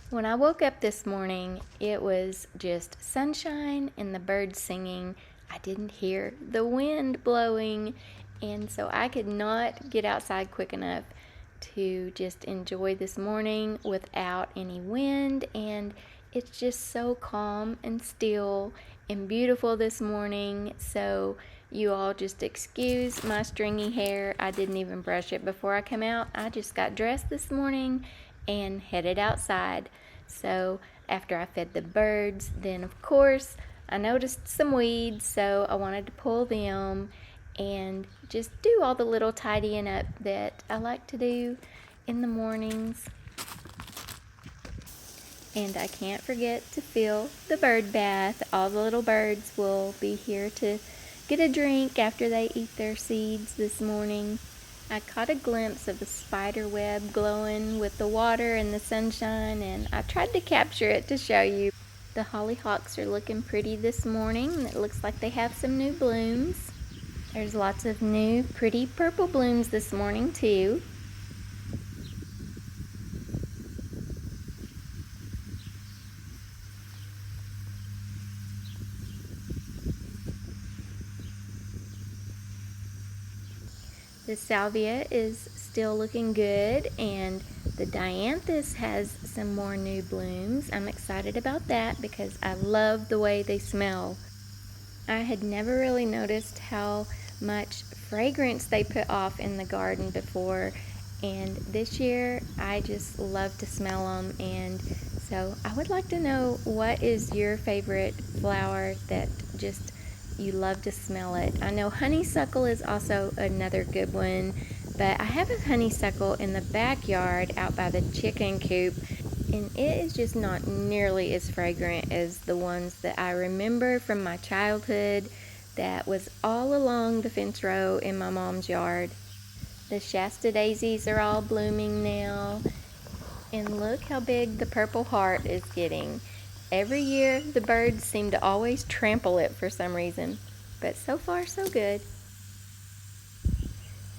When I woke up this morning, it was just sunshine and the birds singing. I didn't hear the wind blowing, and so I could not get outside quick enough to just enjoy this morning without any wind. And it's just so calm and still and beautiful this morning. So you all just excuse my stringy hair. I didn't even brush it before I come out. I just got dressed this morning and headed outside. So after I fed the birds, then of course I noticed some weeds, so I wanted to pull them and just do all the little tidying up that I like to do in the mornings. And I can't forget to fill the bird bath. All the little birds will be here to get a drink after they eat their seeds this morning. I caught a glimpse of a spider web glowing with the water and the sunshine, and I tried to capture it to show you. The hollyhocks are looking pretty this morning. It looks like they have some new blooms. There's lots of new pretty purple blooms this morning too. The salvia is still looking good, and the dianthus has some more new blooms. I'm excited about that because I love the way they smell. I had never really noticed how much fragrance they put off in the garden before, and this year I just love to smell them. And so I would like to know, what is your favorite flower that just you love to smell it? I know honeysuckle is also another good one, but I have a honeysuckle in the backyard out by the chicken coop, and it is just not nearly as fragrant as the ones that I remember from my childhood that was all along the fence row in my mom's yard. The Shasta daisies are all blooming now, and look how big the purple heart is getting. Every year the birds seem to always trample it for some reason, but so far so good.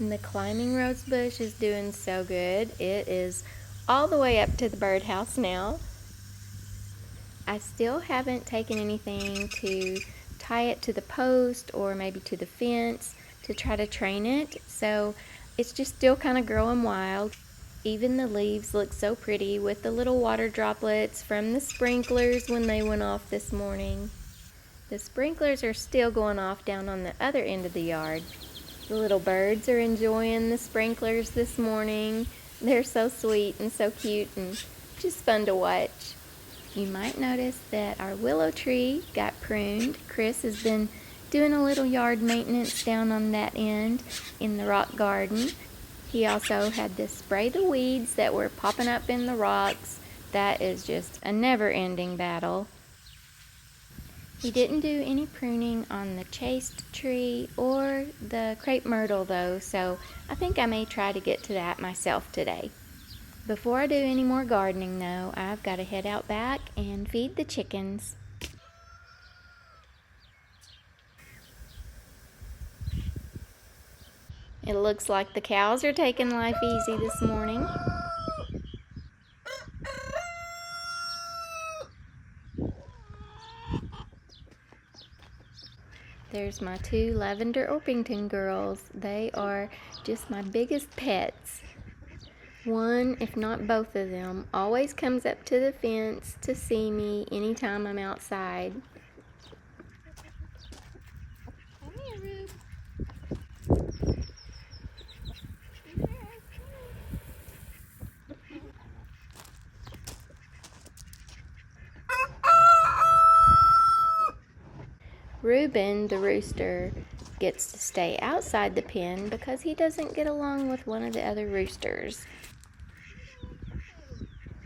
And the climbing rose bush is doing so good. It is all the way up to the birdhouse now. I still haven't taken anything to tie it to the post or maybe to the fence to try to train it, so it's just still kind of growing wild. Even the leaves look so pretty with the little water droplets from the sprinklers when they went off this morning. The sprinklers are still going off down on the other end of the yard. The little birds are enjoying the sprinklers this morning. They're so sweet and so cute and just fun to watch. You might notice that our willow tree got pruned. Chris has been doing a little yard maintenance down on that end in the rock garden. He also had to spray the weeds that were popping up in the rocks. That is just a never-ending battle. He didn't do any pruning on the chaste tree or the crepe myrtle though, so I think I may try to get to that myself today. Before I do any more gardening though, I've got to head out back and feed the chickens. It looks like the cows are taking life easy this morning. There's my two lavender Orpington girls. They are just my biggest pets. One, if not both of them, always comes up to the fence to see me anytime I'm outside. Come here, Rube. Reuben, the rooster, gets to stay outside the pen because he doesn't get along with one of the other roosters.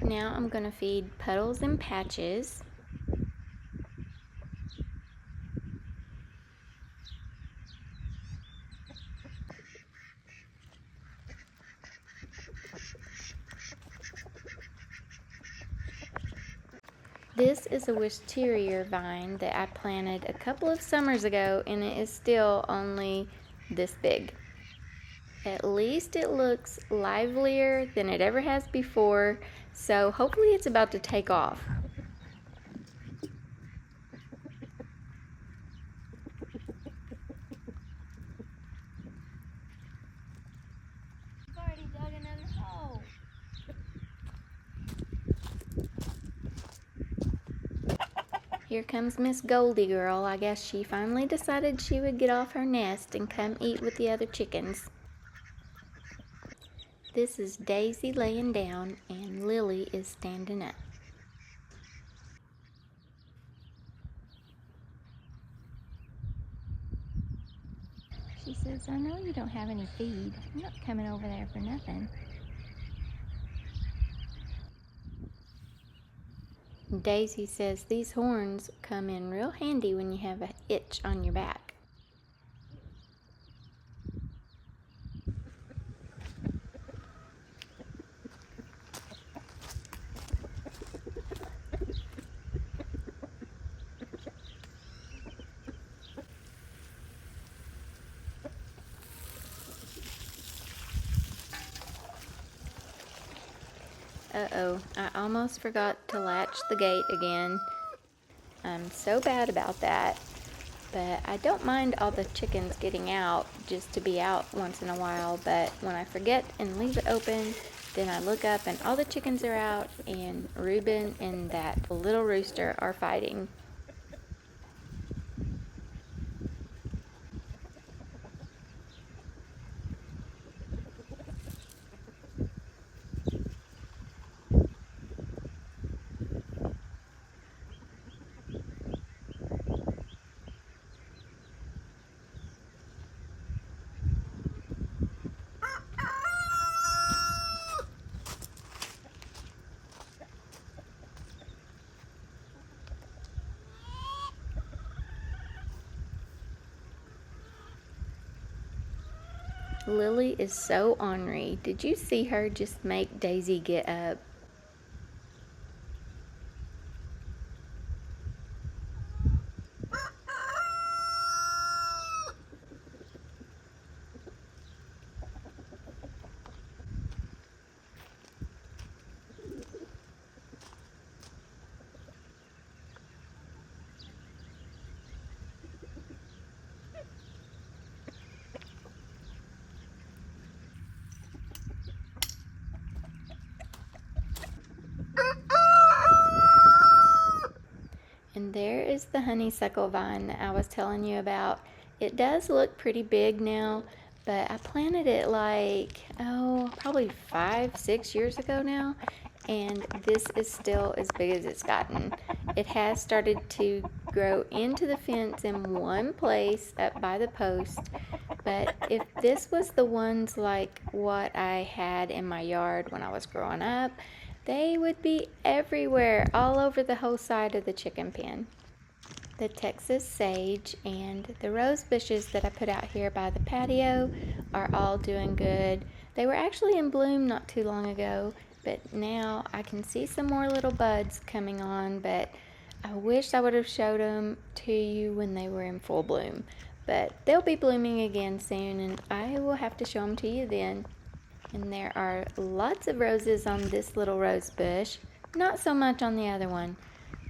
Now I'm going to feed Puddles and Patches. This is a wisteria vine that I planted a couple of summers ago, and it is still only this big. At least it looks livelier than it ever has before. So hopefully it's about to take off. You've already dug another hole. Here comes Miss Goldie Girl. I guess she finally decided she would get off her nest and come eat with the other chickens. This is Daisy laying down and Lily is standing up. She says, I know you don't have any feed. I'm not coming over there for nothing. Daisy says these horns come in real handy when you have an itch on your back. Uh-oh, I almost forgot to latch the gate again. I'm so bad about that. But I don't mind all the chickens getting out just to be out once in a while. But when I forget and leave it open, then I look up and all the chickens are out and Reuben and that little rooster are fighting. Lily is so ornery. Did you see her just make Daisy get up? And there is the honeysuckle vine that I was telling you about. It does look pretty big now, but I planted it like, probably 5-6 years ago now, and this is still as big as it's gotten. It has started to grow into the fence in one place up by the post, but if this was the ones like what I had in my yard when I was growing up, they would be everywhere, all over the whole side of the chicken pen. The Texas sage and the rose bushes that I put out here by the patio are all doing good. They were actually in bloom not too long ago, but now I can see some more little buds coming on, but I wish I would have showed them to you when they were in full bloom. But they'll be blooming again soon, and I will have to show them to you then. And there are lots of roses on this little rose bush. Not so much on the other one,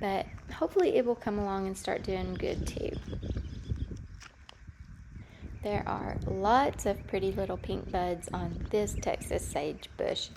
but hopefully it will come along and start doing good too. There are lots of pretty little pink buds on this Texas sage bush.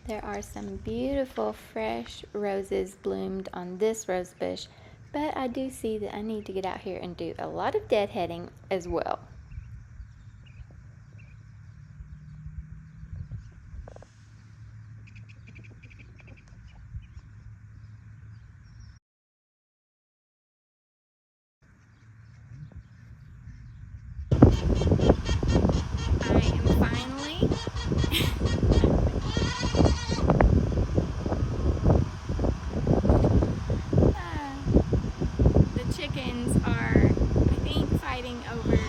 There are some beautiful fresh roses bloomed on this rose bush, but I do see that I need to get out here and do a lot of deadheading as well. I am finally the chickens are, I think, fighting over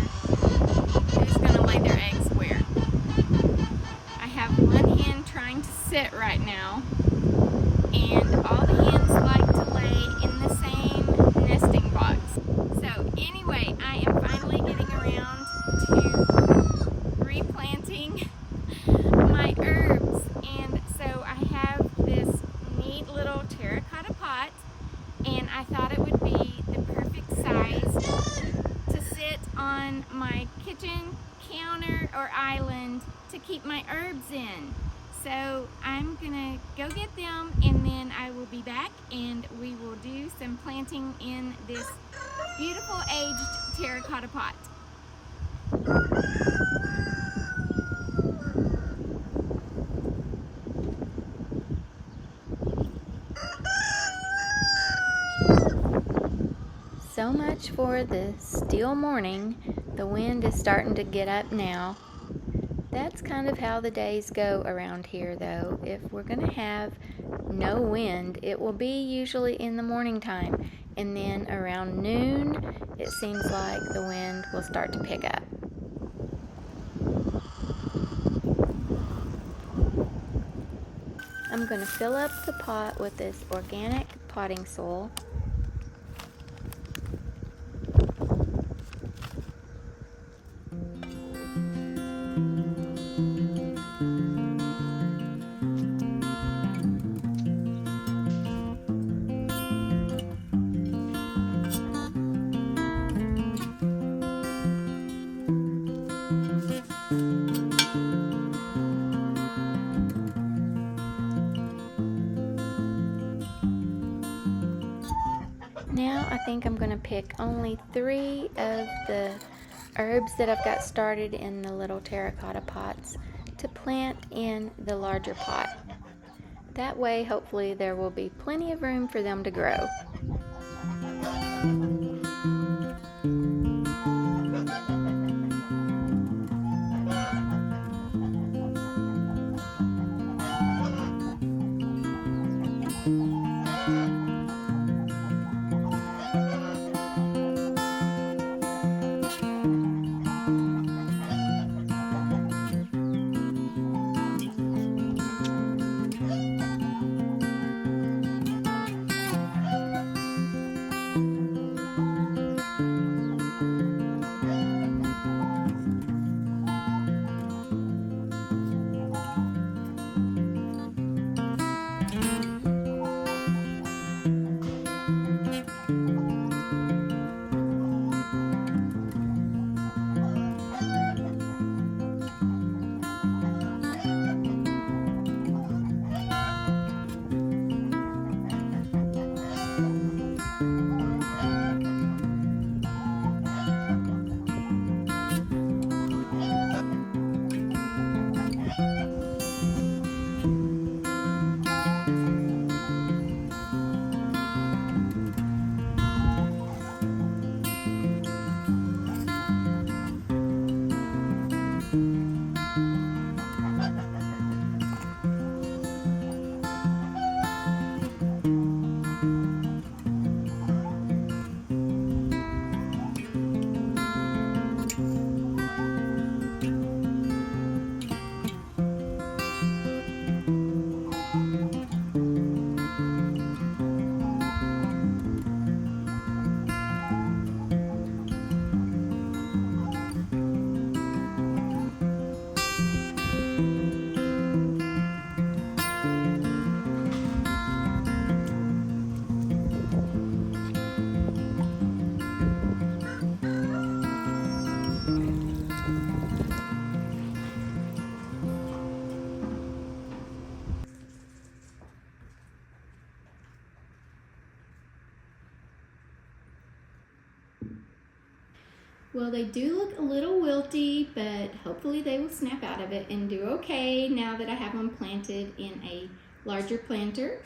on my kitchen counter or island to keep my herbs in. So I'm gonna go get them and then I will be back and we will do some planting in this beautiful aged terracotta pot. So much for the still morning. The wind is starting to get up now. That's kind of how the days go around here though. If we're going to have no wind, it will be usually in the morning time. And then around noon, it seems like the wind will start to pick up. I'm going to fill up the pot with this organic potting soil. Now I think I'm going to pick only 3 of the herbs that I've got started in the little terracotta pots to plant in the larger pot. That way, hopefully, there will be plenty of room for them to grow. Well, they do look a little wilty, but hopefully they will snap out of it and do okay now that I have them planted in a larger planter.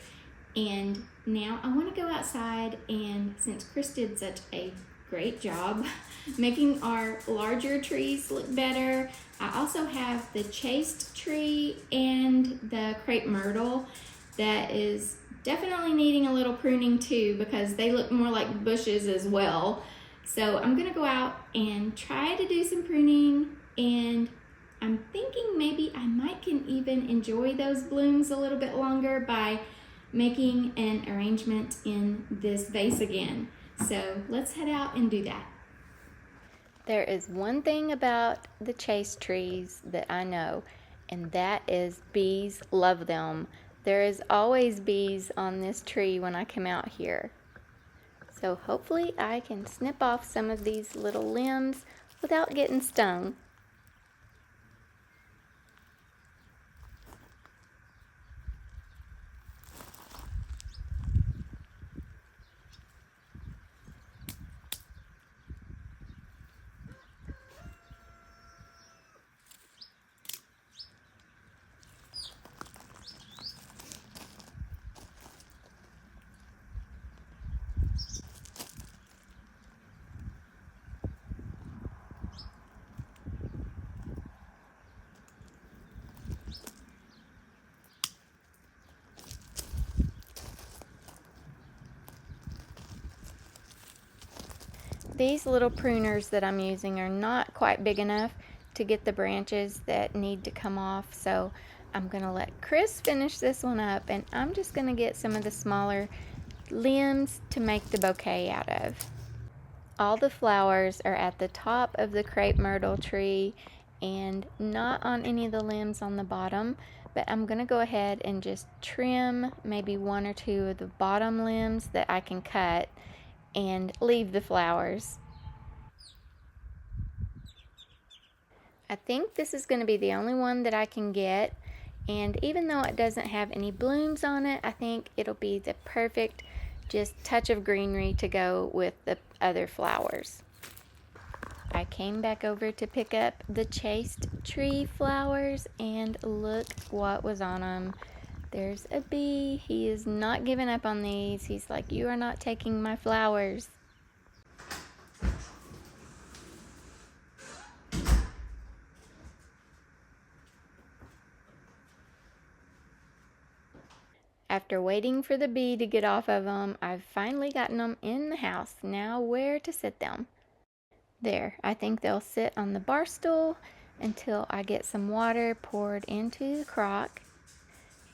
And now I want to go outside, and since Chris did such a great job making our larger trees look better, I also have the chased tree and the crepe myrtle that is definitely needing a little pruning too, because they look more like bushes as well. So I'm gonna go out and try to do some pruning, and I'm thinking maybe I might can even enjoy those blooms a little bit longer by making an arrangement in this vase again. So let's head out and do that. There is one thing about the chase trees that I know, and that is bees love them. There is always bees on this tree when I come out here. So hopefully I can snip off some of these little limbs. without getting stung. These little pruners that I'm using are not quite big enough to get the branches that need to come off, so I'm going to let Chris finish this one up, and I'm just going to get some of the smaller limbs to make the bouquet out of. All the flowers are at the top of the crepe myrtle tree and not on any of the limbs on the bottom, but I'm going to go ahead and just trim maybe one or two of the bottom limbs that I can cut and leave the flowers. I think this is going to be the only one that I can get, and even though it doesn't have any blooms on it, I think it'll be the perfect just touch of greenery to go with the other flowers. I came back over to pick up the chased tree flowers, and look what was on them. There's a bee. He is not giving up on these. He's like, "You are not taking my flowers." After waiting for the bee to get off of them, I've finally gotten them in the house. Now where to sit them? There, I think they'll sit on the bar stool until I get some water poured into the crock.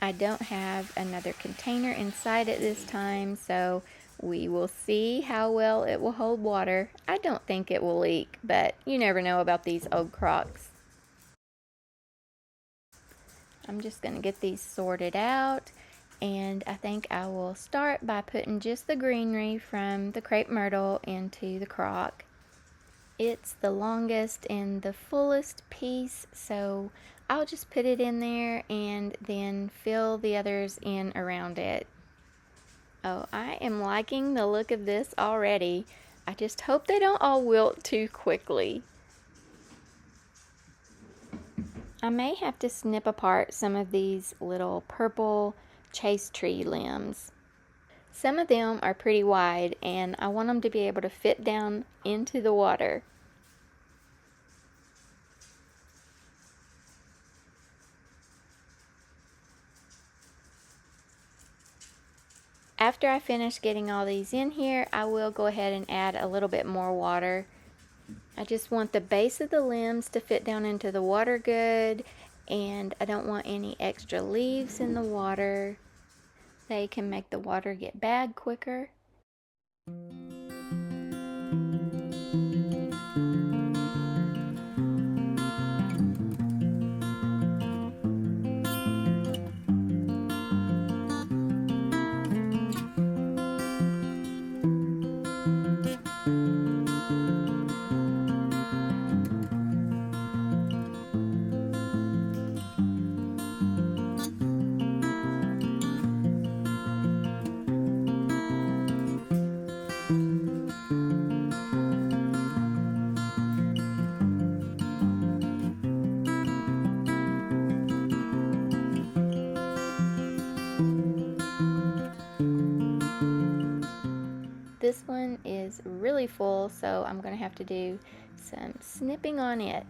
I don't have another container inside it this time, so we will see how well it will hold water. I don't think it will leak, but you never know about these old crocks. I'm just going to get these sorted out, and I think I will start by putting just the greenery from the crepe myrtle into the crock. It's the longest and the fullest piece, so I'll just put it in there and then fill the others in around it. Oh, I am liking the look of this already. I just hope they don't all wilt too quickly. I may have to snip apart some of these little purple chase tree limbs. Some of them are pretty wide, and I want them to be able to fit down into the water. After I finish getting all these in here, I will go ahead and add a little bit more water. I just want the base of the limbs to fit down into the water good, and I don't want any extra leaves in the water. They can make the water get bad quicker. This one is really full, so I'm going to have to do some snipping on it.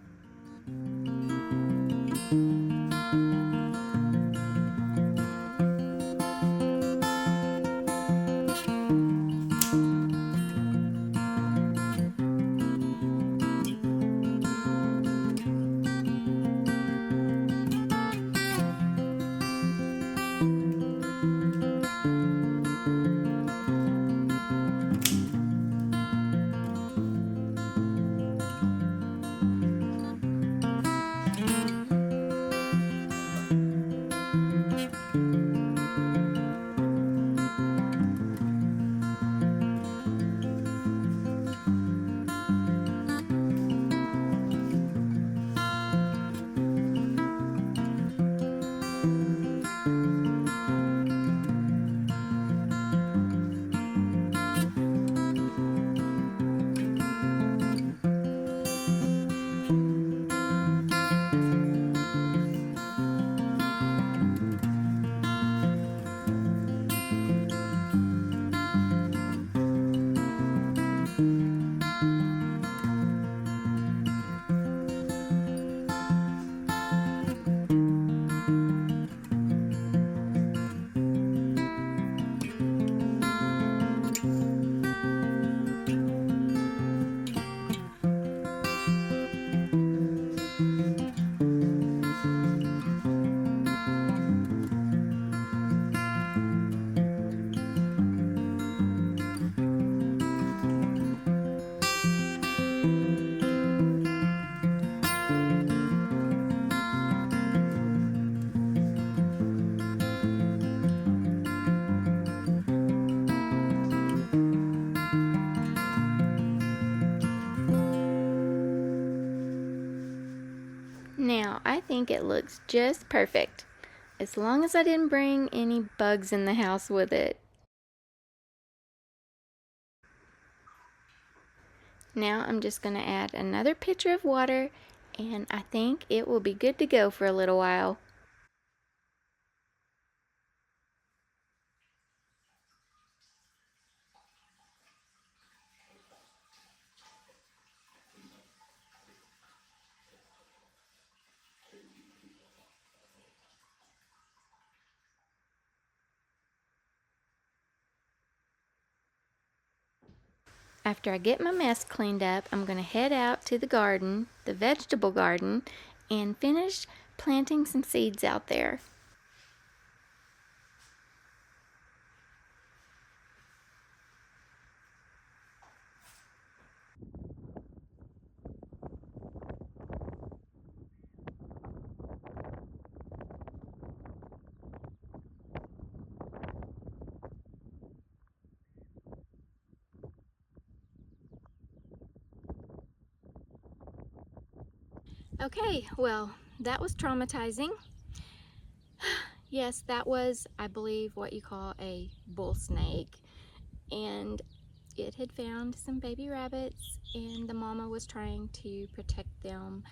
think it looks just perfect, as long as I didn't bring any bugs in the house with it. Now I'm just going to add another pitcher of water, and I think it will be good to go for a little while. After I get my mess cleaned up, I'm going to head out to the garden, the vegetable garden, and finish planting some seeds out there. Okay, well, that was traumatizing. Yes, that was, I believe, what you call a bull snake. And it had found some baby rabbits, and the mama was trying to protect them.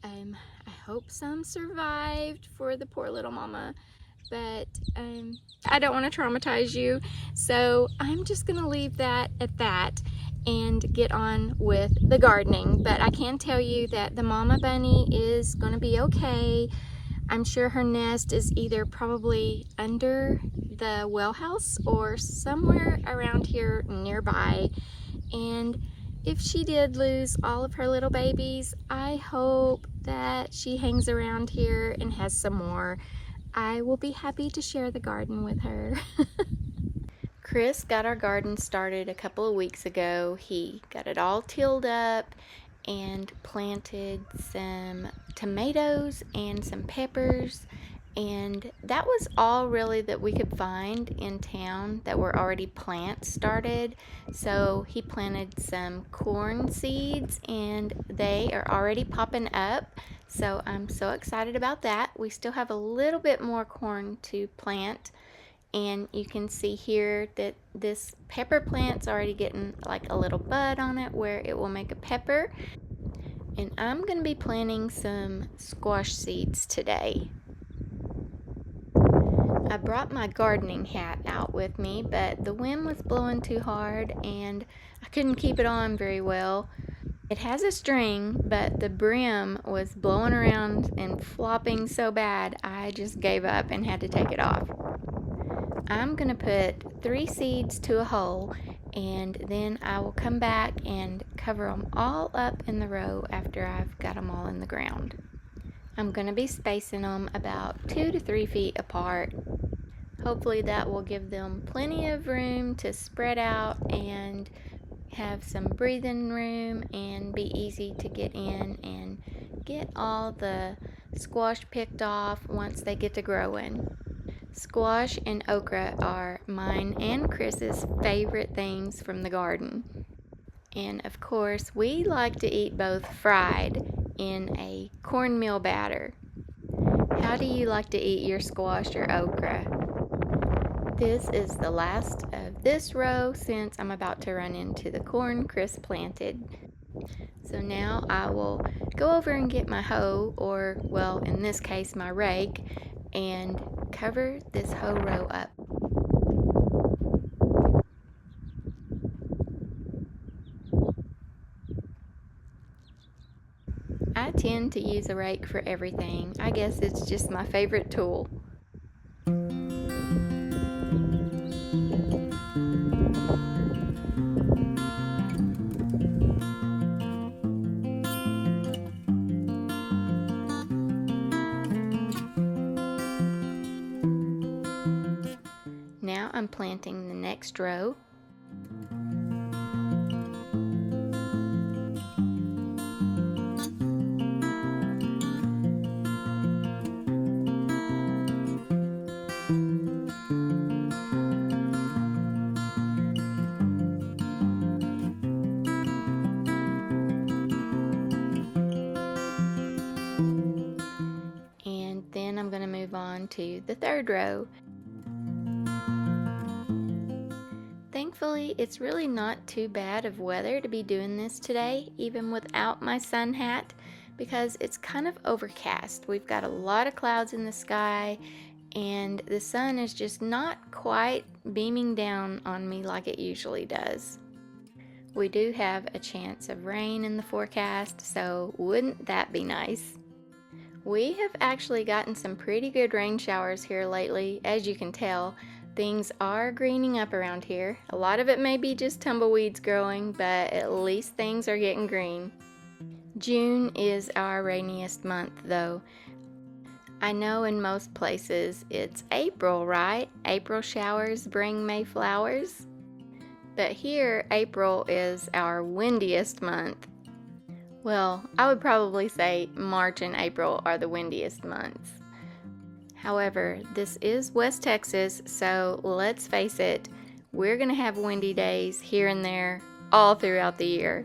I hope some survived for the poor little mama, but I don't want to traumatize you, so I'm just gonna leave that at that and get on with the gardening. But I can tell you that the mama bunny is gonna be okay. I'm sure her nest is either probably under the well house or somewhere around here nearby. And if she did lose all of her little babies, I hope that she hangs around here and has some more. I will be happy to share the garden with her. Chris got our garden started a couple of weeks ago. He got it all tilled up and planted some tomatoes and some peppers, and that was all really that we could find in town that were already plant started. So he planted some corn seeds, and they are already popping up, so I'm so excited about that. We still have a little bit more corn to plant, and you can see here that this pepper plant's already getting like a little bud on it where it will make a pepper. And I'm going to be planting some squash seeds today. I brought my gardening hat out with me, but the wind was blowing too hard and I couldn't keep it on very well. It has a string, but the brim was blowing around and flopping so bad I just gave up and had to take it off. I'm going to put 3 seeds to a hole, and then I will come back and cover them all up in the row after I've got them all in the ground. I'm going to be spacing them about 2 to 3 feet apart. Hopefully that will give them plenty of room to spread out and have some breathing room and be easy to get in and get all the squash picked off once they get to growing. Squash and okra are mine and Chris's favorite things from the garden. And of course, we like to eat both fried in a cornmeal batter. How do you like to eat your squash or okra? This is the last of this row since I'm about to run into the corn Chris planted. So now I will go over and get my hoe, or well, in this case my rake, and cover this hoe row up. I tend to use a rake for everything. I guess it's just my favorite tool. Now I'm planting the next row. onto the third row. Thankfully, it's really not too bad of weather to be doing this today, even without my sun hat, because it's kind of overcast. We've got a lot of clouds in the sky, and the sun is just not quite beaming down on me like it usually does. We do have a chance of rain in the forecast, so wouldn't that be nice? We have actually gotten some pretty good rain showers here lately. As you can tell, things are greening up around here. A lot of it may be just tumbleweeds growing, but at least things are getting green. June is our rainiest month though. I know in most places it's April, right? April showers bring May flowers. But here, April is our windiest month. Well, I would probably say March and April are the windiest months. However, this is West Texas, so let's face it, we're going to have windy days here and there all throughout the year.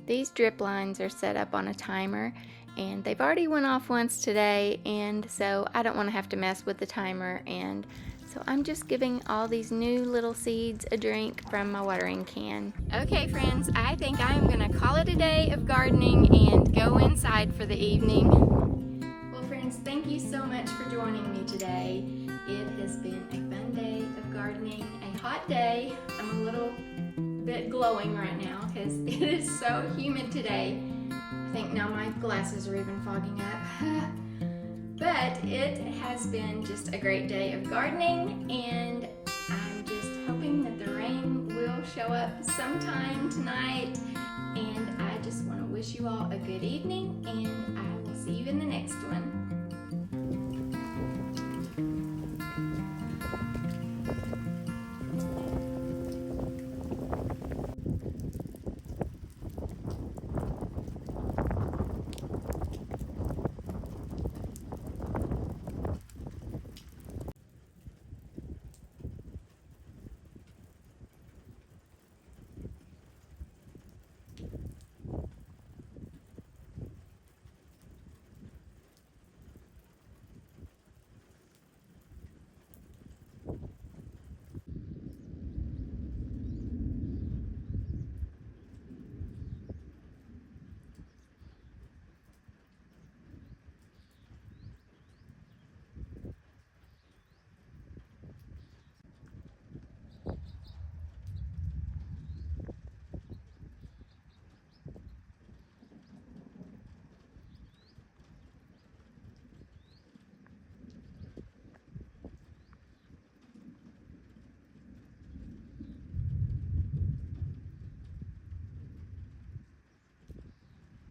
These drip lines are set up on a timer, and they've already went off once today, and so I don't want to have to mess with the timer, and so I'm just giving all these new little seeds a drink from my watering can. Okay friends, I think I am going to call it a day of gardening and go inside for the evening. Well friends, thank you so much for joining me today. It has been a fun day of gardening, a hot day. I'm a little bit glowing right now because it is so humid today. I think now my glasses are even fogging up. But it has been just a great day of gardening, and I'm just hoping that the rain will show up sometime tonight. And I just want to wish you all a good evening, and I will see you in the next one.